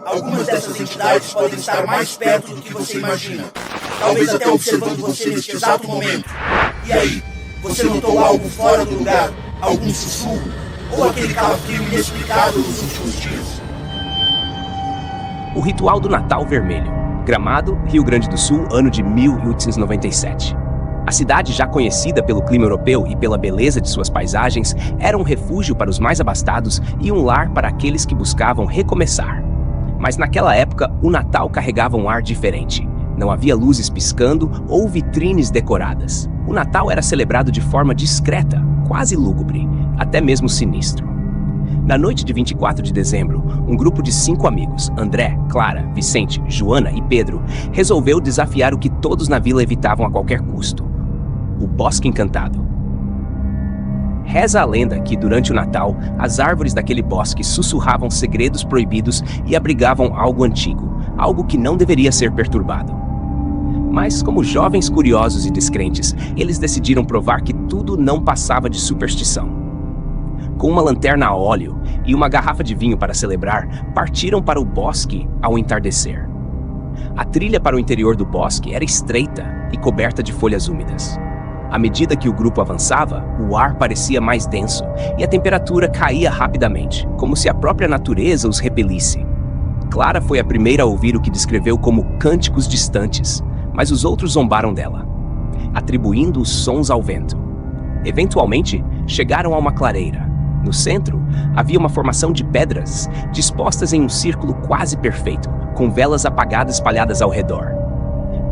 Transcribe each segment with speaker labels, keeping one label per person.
Speaker 1: Algumas dessas entidades podem estar mais perto do que você imagina. Talvez até observando você neste exato momento. E aí, você notou algo fora do lugar? Algum sussurro? Ou aquele calafrio inexplicável nos últimos dias?
Speaker 2: O ritual do Natal Vermelho. Gramado, Rio Grande do Sul, ano de 1897. A cidade, já conhecida pelo clima europeu e pela beleza de suas paisagens, era um refúgio para os mais abastados e um lar para aqueles que buscavam recomeçar. Mas naquela época, o Natal carregava um ar diferente. Não havia luzes piscando ou vitrines decoradas. O Natal era celebrado de forma discreta, quase lúgubre, até mesmo sinistro. Na noite de 24 de dezembro, um grupo de 5 amigos, André, Clara, Vicente, Joana e Pedro, resolveu desafiar o que todos na vila evitavam a qualquer custo: o Bosque Encantado. Reza a lenda que, durante o Natal, as árvores daquele bosque sussurravam segredos proibidos e abrigavam algo antigo, algo que não deveria ser perturbado. Mas, como jovens curiosos e descrentes, eles decidiram provar que tudo não passava de superstição. Com uma lanterna a óleo e uma garrafa de vinho para celebrar, partiram para o bosque ao entardecer. A trilha para o interior do bosque era estreita e coberta de folhas úmidas. À medida que o grupo avançava, o ar parecia mais denso e a temperatura caía rapidamente, como se a própria natureza os repelisse. Clara foi a primeira a ouvir o que descreveu como cânticos distantes, mas os outros zombaram dela, atribuindo os sons ao vento. Eventualmente, chegaram a uma clareira. No centro, havia uma formação de pedras, dispostas em um círculo quase perfeito, com velas apagadas espalhadas ao redor.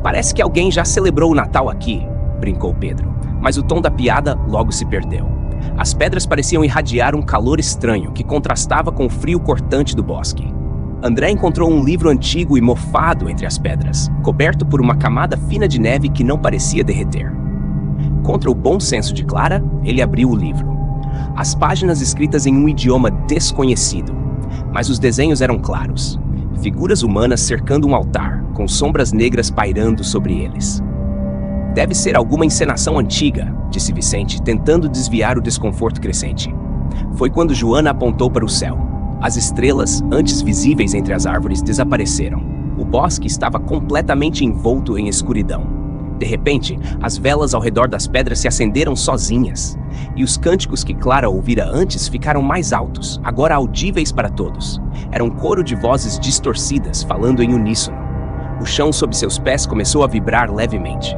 Speaker 2: "Parece que alguém já celebrou o Natal aqui", brincou Pedro, mas o tom da piada logo se perdeu. As pedras pareciam irradiar um calor estranho que contrastava com o frio cortante do bosque. André encontrou um livro antigo e mofado entre as pedras, coberto por uma camada fina de neve que não parecia derreter. Contra o bom senso de Clara, ele abriu o livro. As páginas escritas em um idioma desconhecido, mas os desenhos eram claros. Figuras humanas cercando um altar, com sombras negras pairando sobre eles. "Deve ser alguma encenação antiga", disse Vicente, tentando desviar o desconforto crescente. Foi quando Joana apontou para o céu. As estrelas, antes visíveis entre as árvores, desapareceram. O bosque estava completamente envolto em escuridão. De repente, as velas ao redor das pedras se acenderam sozinhas, e os cânticos que Clara ouvira antes ficaram mais altos, agora audíveis para todos. Era um coro de vozes distorcidas, falando em uníssono. O chão sob seus pés começou a vibrar levemente.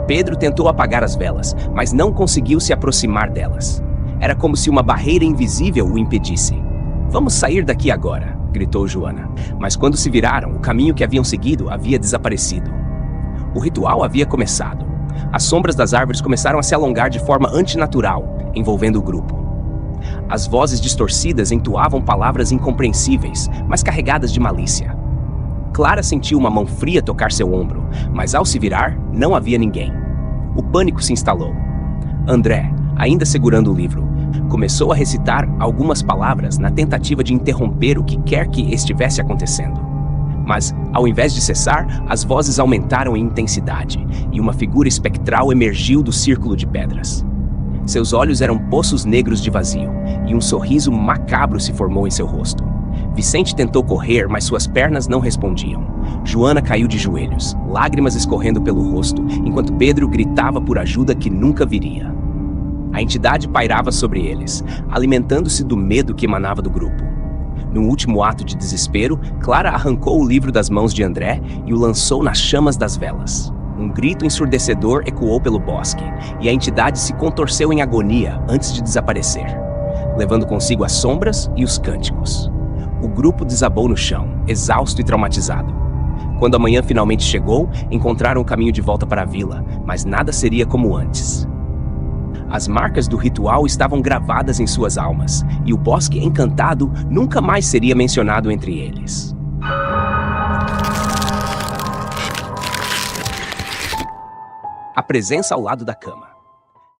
Speaker 2: Pedro tentou apagar as velas, mas não conseguiu se aproximar delas. Era como se uma barreira invisível o impedisse. "Vamos sair daqui agora", gritou Joana. Mas quando se viraram, o caminho que haviam seguido havia desaparecido. O ritual havia começado. As sombras das árvores começaram a se alongar de forma antinatural, envolvendo o grupo. As vozes distorcidas entoavam palavras incompreensíveis, mas carregadas de malícia. Clara sentiu uma mão fria tocar seu ombro, mas ao se virar, não havia ninguém. O pânico se instalou. André, ainda segurando o livro, começou a recitar algumas palavras na tentativa de interromper o que quer que estivesse acontecendo. Mas, ao invés de cessar, as vozes aumentaram em intensidade, e uma figura espectral emergiu do círculo de pedras. Seus olhos eram poços negros de vazio, e um sorriso macabro se formou em seu rosto. Vicente tentou correr, mas suas pernas não respondiam. Joana caiu de joelhos, lágrimas escorrendo pelo rosto, enquanto Pedro gritava por ajuda que nunca viria. A entidade pairava sobre eles, alimentando-se do medo que emanava do grupo. Num último ato de desespero, Clara arrancou o livro das mãos de André e o lançou nas chamas das velas. Um grito ensurdecedor ecoou pelo bosque, e a entidade se contorceu em agonia antes de desaparecer, levando consigo as sombras e os cânticos. O grupo desabou no chão, exausto e traumatizado. Quando a manhã finalmente chegou, encontraram o caminho de volta para a vila, mas nada seria como antes. As marcas do ritual estavam gravadas em suas almas, e o Bosque Encantado nunca mais seria mencionado entre eles. A presença ao lado da cama.